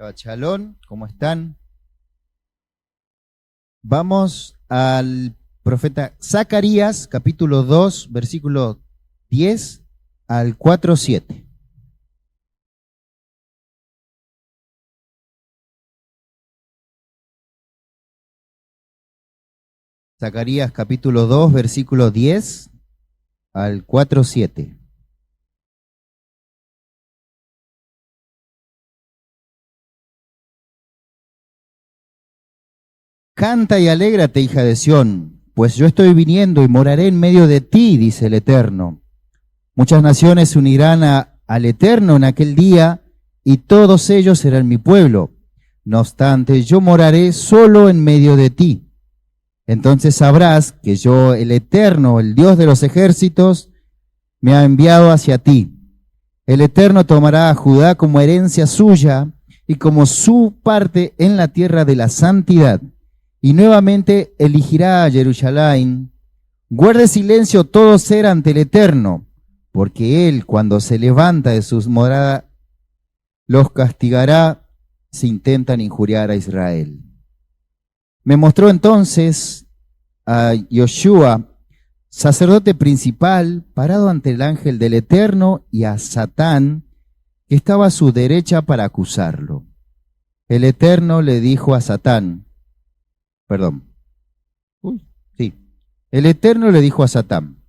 Shabbat, ¿cómo están? Vamos al profeta Zacarías, capítulo 2, versículo 10 al 4:7. Zacarías, capítulo 2, versículo 10 al 4:7. Canta y alégrate, hija de Sión, pues yo estoy viniendo y moraré en medio de ti, dice el Eterno. Muchas naciones se unirán al Eterno en aquel día, y todos ellos serán mi pueblo. No obstante, yo moraré solo en medio de ti. Entonces sabrás que yo, el Eterno, el Dios de los ejércitos, me ha enviado hacia ti. El Eterno tomará a Judá como herencia suya y como su parte en la tierra de la santidad, y nuevamente elegirá a Jerusalén. Guarde silencio todo ser ante el Eterno, porque Él, cuando se levanta de sus moradas, los castigará si intentan injuriar a Israel. Me mostró entonces a Yoshua, sacerdote principal, parado ante el ángel del Eterno, y a Satán, que estaba a su derecha para acusarlo. El Eterno le dijo a Satán, el Eterno le dijo a Satán,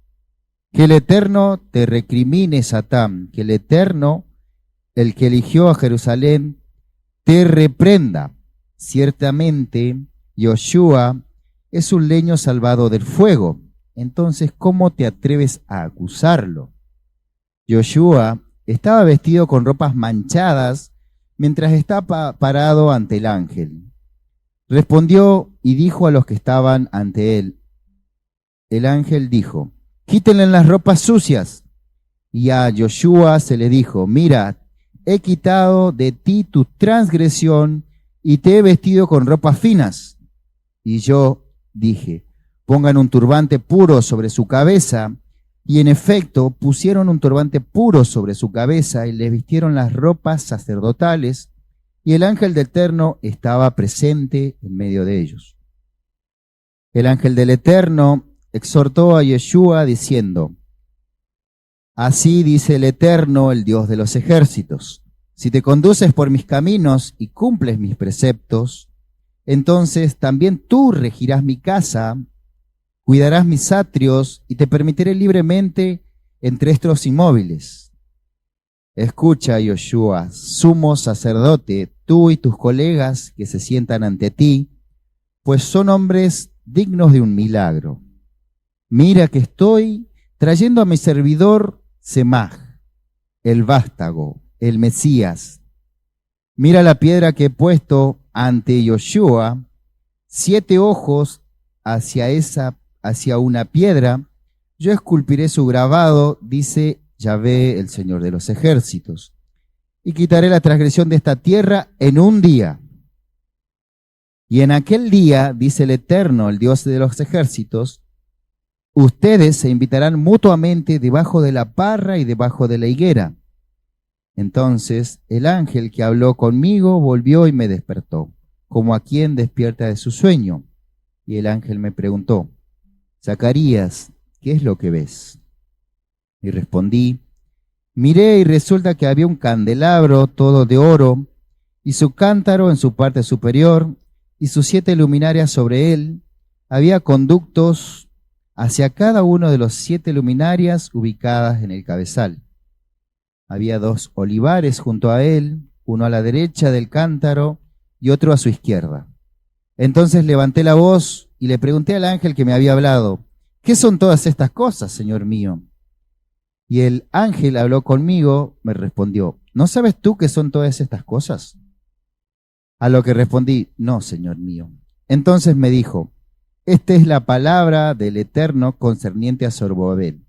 que el Eterno te recrimine, Satán, que el Eterno, el que eligió a Jerusalén, te reprenda. Ciertamente, Yoshua es un leño salvado del fuego. Entonces, ¿cómo te atreves a acusarlo? Yoshua estaba vestido con ropas manchadas mientras estaba parado ante el ángel. Respondió y dijo a los que estaban ante él. El ángel dijo, quítenle las ropas sucias. Y a Yoshua se le dijo, mira, he quitado de ti tu transgresión y te he vestido con ropas finas. Y yo dije, pongan un turbante puro sobre su cabeza. Y en efecto pusieron un turbante puro sobre su cabeza y le vistieron las ropas sacerdotales. Y el ángel del Eterno estaba presente en medio de ellos. El ángel del Eterno exhortó a Yeshua diciendo, así dice el Eterno, el Dios de los ejércitos, si te conduces por mis caminos y cumples mis preceptos, entonces también tú regirás mi casa, cuidarás mis atrios y te permitiré libremente entre estos inmóviles. Escucha, Yoshua, sumo sacerdote, tú y tus colegas que se sientan ante ti, pues son hombres dignos de un milagro. Mira que estoy trayendo a mi servidor Semaj, el vástago, el Mesías. Mira la piedra que he puesto ante Yoshua, 7 ojos hacia una piedra. Yo esculpiré su grabado, dice Yahvé, el Señor de los ejércitos, y quitaré la transgresión de esta tierra en un día. Y en aquel día, dice el Eterno, el Dios de los ejércitos, ustedes se invitarán mutuamente debajo de la parra y debajo de la higuera. Entonces el ángel que habló conmigo volvió y me despertó, como a quien despierta de su sueño. Y el ángel me preguntó, Zacarías, ¿qué es lo que ves? Y respondí, miré y resulta que había un candelabro todo de oro, y su cántaro en su parte superior, y sus 7 luminarias sobre él. Había conductos hacia cada uno de los 7 luminarias ubicadas en el cabezal. Había 2 olivares junto a él, uno a la derecha del cántaro y otro a su izquierda. Entonces levanté la voz y le pregunté al ángel que me había hablado, ¿qué son todas estas cosas, Señor mío? Y el ángel habló conmigo, me respondió, ¿no sabes tú qué son todas estas cosas? A lo que respondí, no, Señor mío. Entonces me dijo, esta es la palabra del Eterno concerniente a Zorobabel.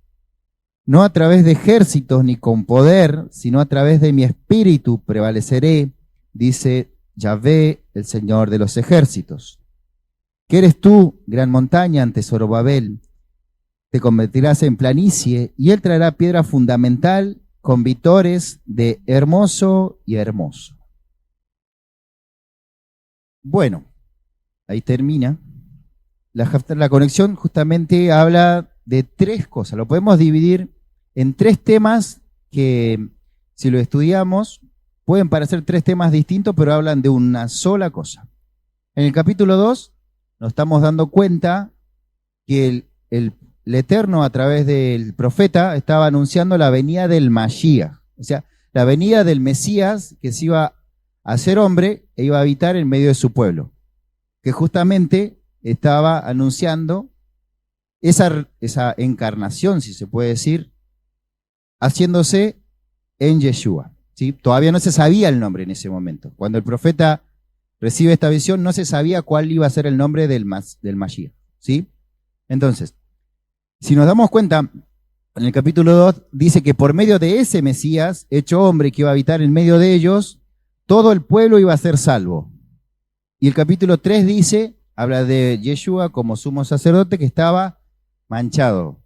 No a través de ejércitos ni con poder, sino a través de mi espíritu prevaleceré, dice Yahvé, el Señor de los ejércitos. ¿Qué eres tú, gran montaña, ante Zorobabel? Te convertirás en planicie, y él traerá piedra fundamental con vitores de hermoso y hermoso. Bueno, ahí termina. La conexión justamente habla de tres cosas. Lo podemos dividir en tres temas que, si lo estudiamos, pueden parecer tres temas distintos, pero hablan de una sola cosa. En el capítulo 2 nos estamos dando cuenta que el Eterno, a través del profeta, estaba anunciando la venida del Mashiach, o sea, la venida del Mesías que se iba a hacer hombre e iba a habitar en medio de su pueblo, que justamente estaba anunciando esa encarnación, si se puede decir, haciéndose en Yeshua, ¿sí? Todavía no se sabía el nombre en ese momento. Cuando el profeta recibe esta visión, no se sabía cuál iba a ser el nombre del Mashiach, ¿sí? Entonces, si nos damos cuenta, en el capítulo 2 dice que por medio de ese Mesías, hecho hombre, que iba a habitar en medio de ellos, todo el pueblo iba a ser salvo. Y el capítulo 3 dice, habla de Yeshua como sumo sacerdote que estaba manchado.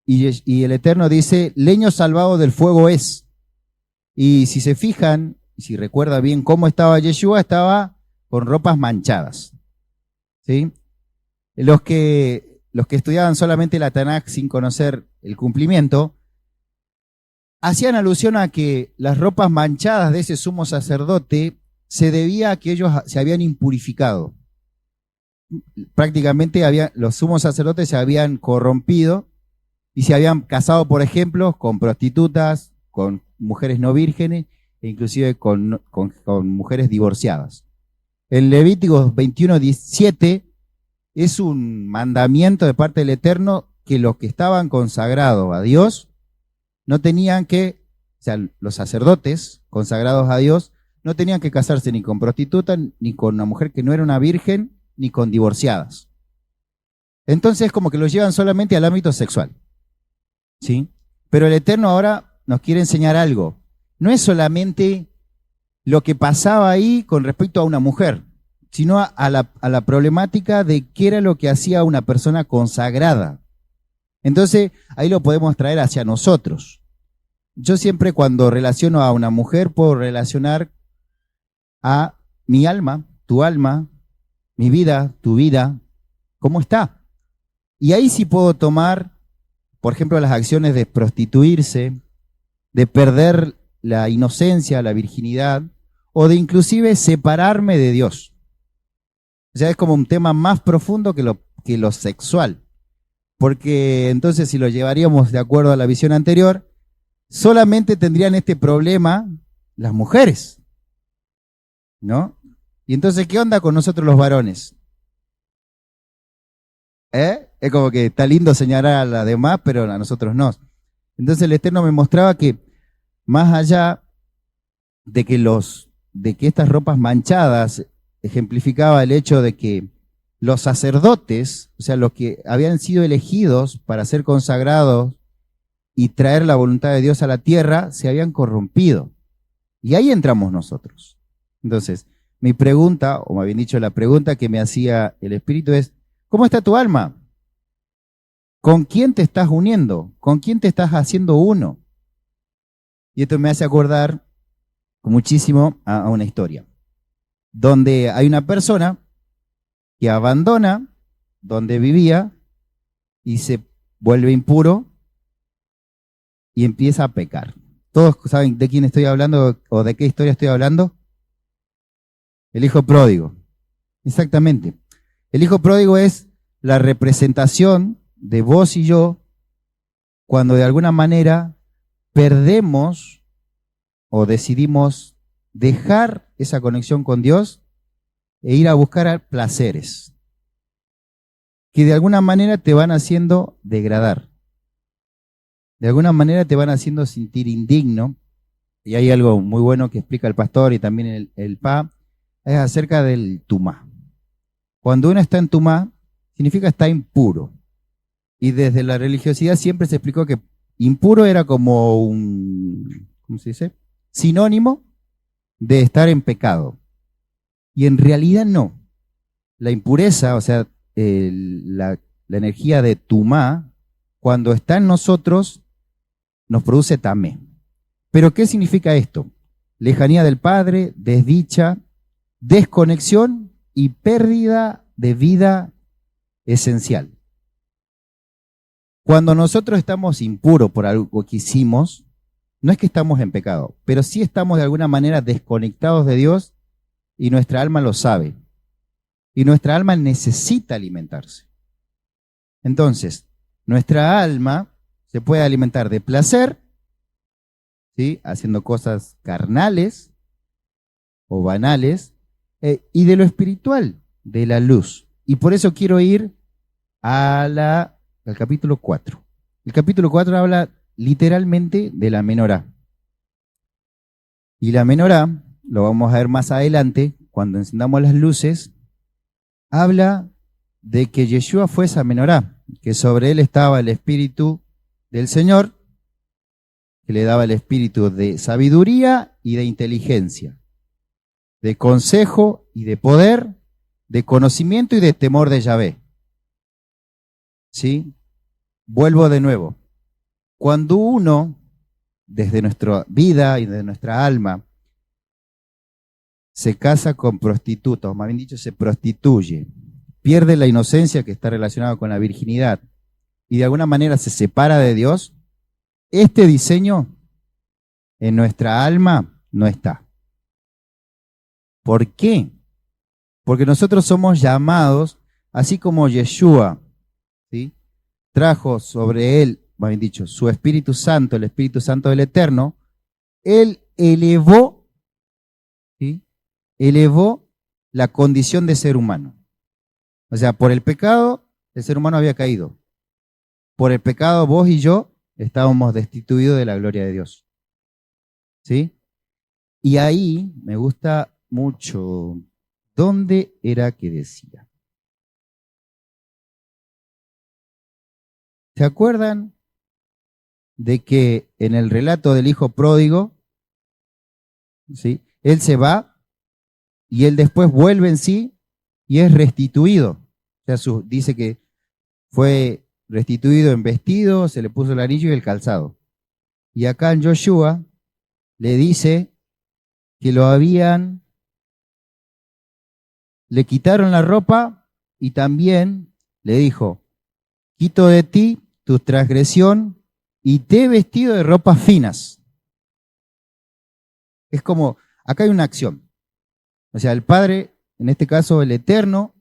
Y el Eterno dice, leño salvado del fuego es. Y si se fijan, si recuerda bien cómo estaba Yeshua, estaba con ropas manchadas, ¿sí? Los que estudiaban solamente la Tanaj sin conocer el cumplimiento, hacían alusión a que las ropas manchadas de ese sumo sacerdote se debía a que ellos se habían impurificado. Prácticamente los sumos sacerdotes se habían corrompido y se habían casado, por ejemplo, con prostitutas, con mujeres no vírgenes e inclusive con mujeres divorciadas. En Levíticos 21:17 es un mandamiento de parte del Eterno que los que estaban consagrados a Dios no tenían que, o sea, los sacerdotes consagrados a Dios no tenían que casarse ni con prostitutas, ni con una mujer que no era una virgen, ni con divorciadas. Entonces como que los llevan solamente al ámbito sexual, ¿sí? Pero el Eterno ahora nos quiere enseñar algo. No es solamente lo que pasaba ahí con respecto a una mujer, sino a la problemática de qué era lo que hacía una persona consagrada. Entonces, ahí lo podemos traer hacia nosotros. Yo siempre cuando relaciono a una mujer puedo relacionar a mi alma, mi vida, tu vida, ¿cómo está? Y ahí sí puedo tomar, por ejemplo, las acciones de prostituirse, de perder la inocencia, la virginidad, o de inclusive separarme de Dios. O sea, es como un tema más profundo que lo sexual. Porque entonces si lo llevaríamos de acuerdo a la visión anterior, solamente tendrían este problema las mujeres, ¿no? Y entonces, ¿qué onda con nosotros los varones? Es como que está lindo señalar a las demás, pero a nosotros no. Entonces el Eterno me mostraba que más allá de que estas ropas manchadas ejemplificaba el hecho de que los sacerdotes, o sea, los que habían sido elegidos para ser consagrados y traer la voluntad de Dios a la tierra, se habían corrompido. Y ahí entramos nosotros. Entonces, mi pregunta, o más bien dicho, la pregunta que me hacía el Espíritu es, ¿cómo está tu alma? ¿Con quién te estás uniendo? ¿Con quién te estás haciendo uno? Y esto me hace acordar muchísimo a una historia, donde hay una persona que abandona donde vivía y se vuelve impuro y empieza a pecar. ¿Todos saben de quién estoy hablando o de qué historia estoy hablando? El hijo pródigo. Exactamente. El hijo pródigo es la representación de vos y yo cuando de alguna manera perdemos o decidimos dejar esa conexión con Dios e ir a buscar placeres que de alguna manera te van haciendo degradar, de alguna manera te van haciendo sentir indigno. Y hay algo muy bueno que explica el pastor y también el PA, es acerca del tumá. Cuando uno está en tumá, significa está impuro. Y desde la religiosidad siempre se explicó que impuro era como un, ¿cómo se dice?, sinónimo de estar en pecado. Y en realidad no. La impureza, o sea, la energía de tumá, cuando está en nosotros, nos produce tamé. ¿Pero qué significa esto? Lejanía del Padre, desdicha, desconexión y pérdida de vida esencial. Cuando nosotros estamos impuros por algo que hicimos, no es que estamos en pecado, pero sí estamos de alguna manera desconectados de Dios y nuestra alma lo sabe. Y nuestra alma necesita alimentarse. Entonces, nuestra alma se puede alimentar de placer, ¿sí?, haciendo cosas carnales o banales, y de lo espiritual, de la luz. Y por eso quiero ir al capítulo 4. El capítulo 4 habla literalmente de la menorá. Y la menorá, lo vamos a ver más adelante, cuando encendamos las luces, habla de que Yeshua fue esa menorá, que sobre él estaba el Espíritu del Señor, que le daba el espíritu de sabiduría y de inteligencia, de consejo y de poder, de conocimiento y de temor de Yahvé. ¿Sí? Vuelvo de nuevo. Cuando uno, desde nuestra vida y de nuestra alma, se casa con prostitutas, o más bien dicho, se prostituye, pierde la inocencia que está relacionada con la virginidad y de alguna manera se separa de Dios, este diseño en nuestra alma no está. ¿Por qué? Porque nosotros somos llamados, así como Yeshua, ¿sí?, trajo sobre él, más bien dicho, su Espíritu Santo, el Espíritu Santo del Eterno, él elevó, ¿sí?, elevó la condición de ser humano. O sea, por el pecado, el ser humano había caído. Por el pecado, vos y yo estábamos destituidos de la gloria de Dios. ¿Sí? Y ahí me gusta mucho, ¿dónde era que decía? ¿Se acuerdan de que en el relato del hijo pródigo, ¿sí?, él se va y él después vuelve en sí y es restituido? O sea, dice que fue restituido en vestido, se le puso el anillo y el calzado. Y acá en Joshua le dice que le quitaron la ropa y también le dijo, quito de ti tu transgresión y te he vestido de ropas finas. Es como, acá hay una acción. O sea, el Padre, en este caso el Eterno,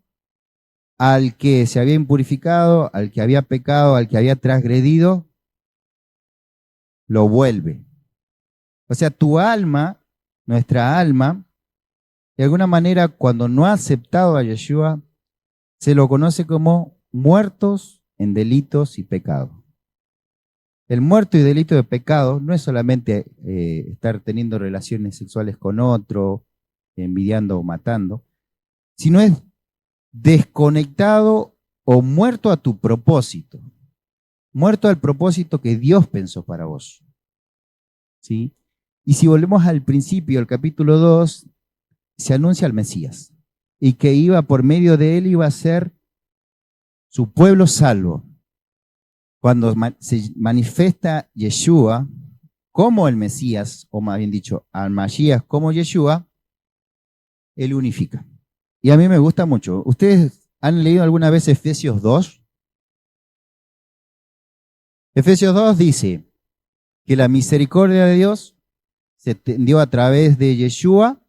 al que se había impurificado, al que había pecado, al que había transgredido, lo vuelve. O sea, tu alma, nuestra alma, de alguna manera, cuando no ha aceptado a Yeshua, se lo conoce como muertos en delitos y pecados. El muerto y delito de pecado no es solamente estar teniendo relaciones sexuales con otro, envidiando o matando, sino es desconectado o muerto a tu propósito, muerto al propósito que Dios pensó para vos. ¿Sí? Y si volvemos al principio, al capítulo 2, se anuncia al Mesías y que iba por medio de él iba a ser su pueblo salvo. Cuando se manifiesta Yeshua como el Mesías, o más bien dicho, al Mashiach como Yeshua, él unifica. Y a mí me gusta mucho. ¿Ustedes han leído alguna vez Efesios 2? Efesios 2 dice que la misericordia de Dios se extendió a través de Yeshua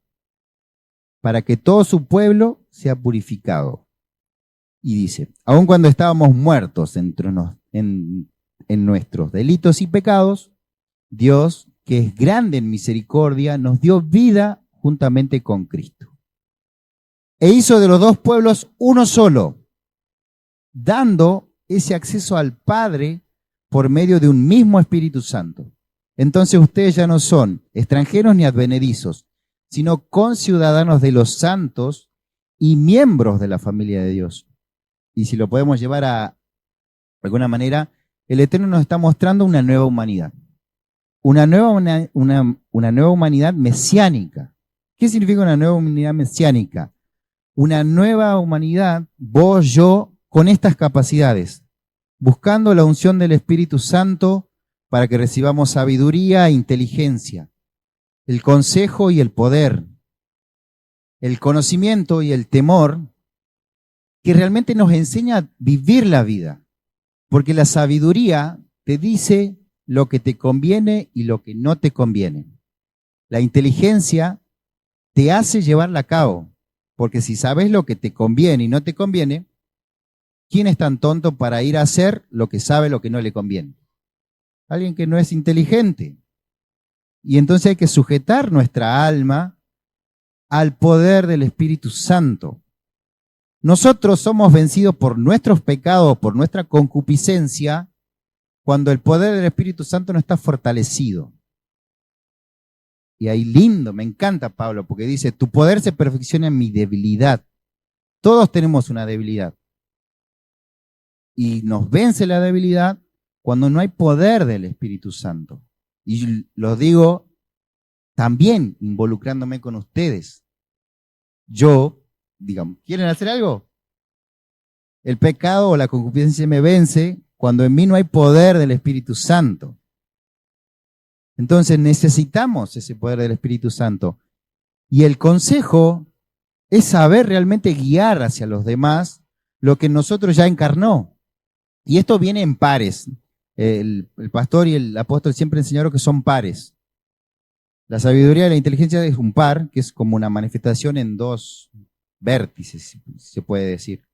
para que todo su pueblo sea purificado. Y dice, aun cuando estábamos muertos en nuestros delitos y pecados, Dios, que es grande en misericordia, nos dio vida juntamente con Cristo. E hizo de los dos pueblos uno solo, dando ese acceso al Padre por medio de un mismo Espíritu Santo. Entonces ustedes ya no son extranjeros ni advenedizos, sino conciudadanos de los santos y miembros de la familia de Dios. Y si lo podemos llevar de alguna manera, el Eterno nos está mostrando una nueva humanidad. Una nueva humanidad mesiánica. ¿Qué significa una nueva humanidad mesiánica? Una nueva humanidad, vos, yo, con estas capacidades, buscando la unción del Espíritu Santo para que recibamos sabiduría e inteligencia, el consejo y el poder, el conocimiento y el temor que realmente nos enseña a vivir la vida. Porque la sabiduría te dice lo que te conviene y lo que no te conviene. La inteligencia te hace llevarla a cabo. Porque si sabes lo que te conviene y no te conviene, ¿quién es tan tonto para ir a hacer lo que sabe lo que no le conviene? Alguien que no es inteligente. Y entonces hay que sujetar nuestra alma al poder del Espíritu Santo. Nosotros somos vencidos por nuestros pecados, por nuestra concupiscencia, cuando el poder del Espíritu Santo no está fortalecido. Y ahí lindo, me encanta Pablo, porque dice, tu poder se perfecciona en mi debilidad. Todos tenemos una debilidad. Y nos vence la debilidad cuando no hay poder del Espíritu Santo. Y lo digo también involucrándome con ustedes. Yo, digamos, ¿quieren hacer algo? El pecado o la concupiscencia me vence cuando en mí no hay poder del Espíritu Santo. Entonces necesitamos ese poder del Espíritu Santo. Y el consejo es saber realmente guiar hacia los demás lo que nosotros ya encarnó. Y esto viene en pares. El pastor y el apóstol siempre enseñaron que son pares. La sabiduría y la inteligencia es un par, que es como una manifestación en dos vértices, se puede decir.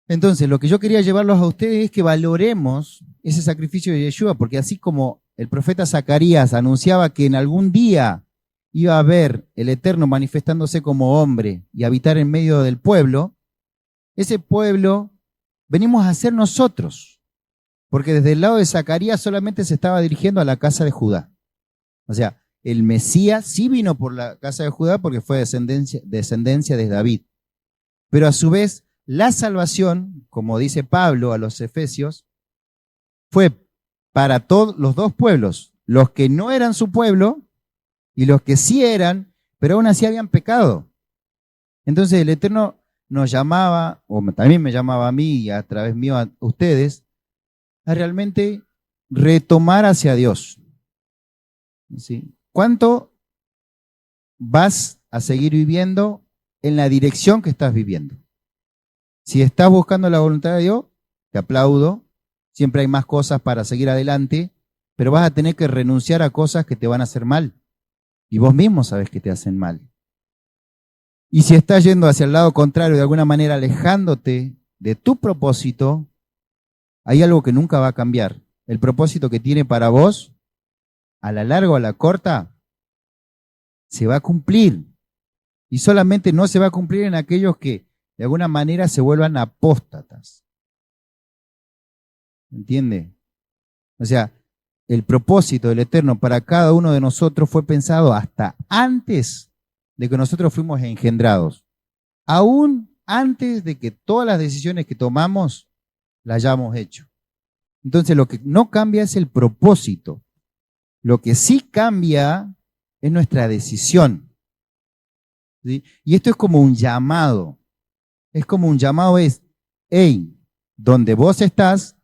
Entonces, lo que yo quería llevarlos a ustedes es que valoremos ese sacrificio de Yeshua, porque así como el profeta Zacarías anunciaba que en algún día iba a ver el Eterno manifestándose como hombre y habitar en medio del pueblo, ese pueblo venimos a ser nosotros, porque desde el lado de Zacarías solamente se estaba dirigiendo a la casa de Judá. O sea, el Mesías sí vino por la casa de Judá porque fue descendencia de David. Pero a su vez, la salvación, como dice Pablo a los Efesios, fue para todos los dos pueblos, los que no eran su pueblo y los que sí eran, pero aún así habían pecado. Entonces el Eterno nos llamaba, o también me llamaba a mí y a través mío a ustedes, a realmente retomar hacia Dios. ¿Sí? ¿Cuánto vas a seguir viviendo en la dirección que estás viviendo? Si estás buscando la voluntad de Dios, te aplaudo. Siempre hay más cosas para seguir adelante, pero vas a tener que renunciar a cosas que te van a hacer mal. Y vos mismo sabés que te hacen mal. Y si estás yendo hacia el lado contrario, de alguna manera alejándote de tu propósito, hay algo que nunca va a cambiar. El propósito que tiene para vos, a la larga o a la corta, se va a cumplir. Y solamente no se va a cumplir en aquellos que de alguna manera se vuelvan apóstatas. ¿Entiende? O sea, el propósito del Eterno para cada uno de nosotros fue pensado hasta antes de que nosotros fuimos engendrados. Aún antes de que todas las decisiones que tomamos las hayamos hecho. Entonces lo que no cambia es el propósito. Lo que sí cambia es nuestra decisión. ¿Sí? Y esto es como un llamado. Es como un llamado, hey, donde vos estás,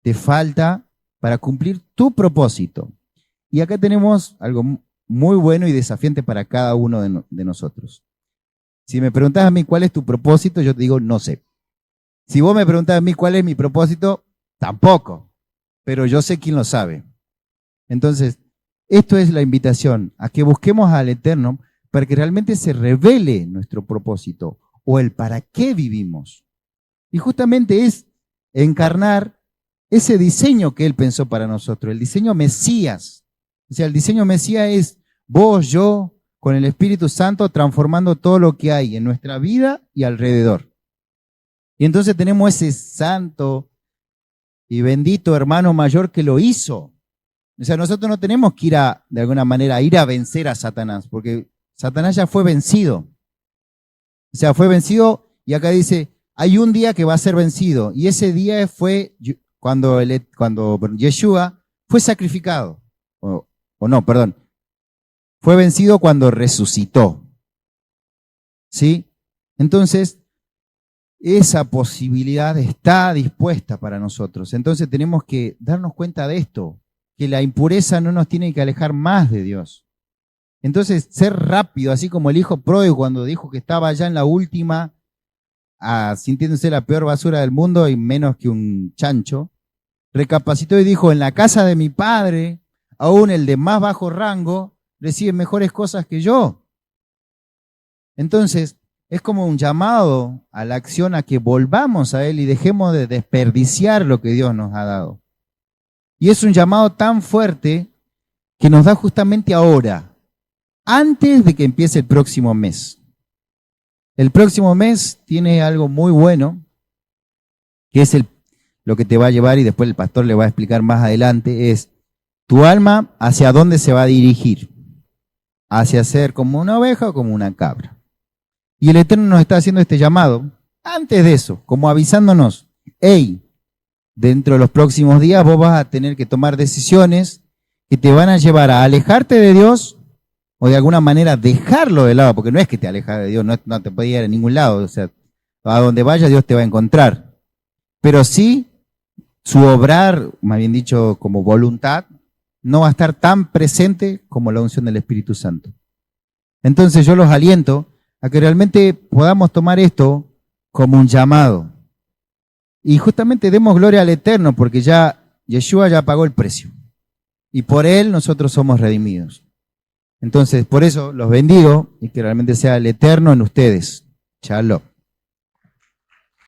te falta para cumplir tu propósito. Y acá tenemos algo muy bueno y desafiante para cada uno de nosotros. Si me preguntás a mí cuál es tu propósito, yo te digo, no sé. Si vos me preguntás a mí cuál es mi propósito, tampoco. Pero yo sé quién lo sabe. Entonces, esto es la invitación, a que busquemos al Eterno para que realmente se revele nuestro propósito o el para qué vivimos. Y justamente es encarnar ese diseño que Él pensó para nosotros, el diseño Mesías. O sea, el diseño Mesías es vos, yo, con el Espíritu Santo, transformando todo lo que hay en nuestra vida y alrededor. Y entonces tenemos ese santo y bendito hermano mayor que lo hizo. O sea, nosotros no tenemos que ir de alguna manera, ir a vencer a Satanás, porque Satanás ya fue vencido. O sea, fue vencido y acá dice, hay un día que va a ser vencido. Y ese día fue cuando Yeshua fue sacrificado. O no, perdón. Fue vencido cuando resucitó. ¿Sí? Entonces, esa posibilidad está dispuesta para nosotros. Entonces tenemos que darnos cuenta de esto, que la impureza no nos tiene que alejar más de Dios. Entonces, ser rápido, así como el hijo pródigo cuando dijo que estaba ya en la última, sintiéndose la peor basura del mundo y menos que un chancho, recapacitó y dijo, en la casa de mi padre, aún el de más bajo rango, recibe mejores cosas que yo. Entonces, es como un llamado a la acción a que volvamos a Él y dejemos de desperdiciar lo que Dios nos ha dado. Y es un llamado tan fuerte que nos da justamente ahora, antes de que empiece el próximo mes. El próximo mes tiene algo muy bueno, que es lo que te va a llevar, y después el pastor le va a explicar más adelante, es tu alma hacia dónde se va a dirigir, hacia ser como una oveja o como una cabra. Y el Eterno nos está haciendo este llamado, antes de eso, como avisándonos, hey, dentro de los próximos días vos vas a tener que tomar decisiones que te van a llevar a alejarte de Dios o de alguna manera dejarlo de lado, porque no es que te alejas de Dios, no te puede ir a ningún lado, o sea, a donde vayas Dios te va a encontrar. Pero sí, su obrar, más bien dicho, como voluntad, no va a estar tan presente como la unción del Espíritu Santo. Entonces yo los aliento a que realmente podamos tomar esto como un llamado. Y justamente demos gloria al Eterno, porque ya Yeshua ya pagó el precio. Y por Él nosotros somos redimidos. Entonces, por eso los bendigo y que realmente sea el Eterno en ustedes. Shalom.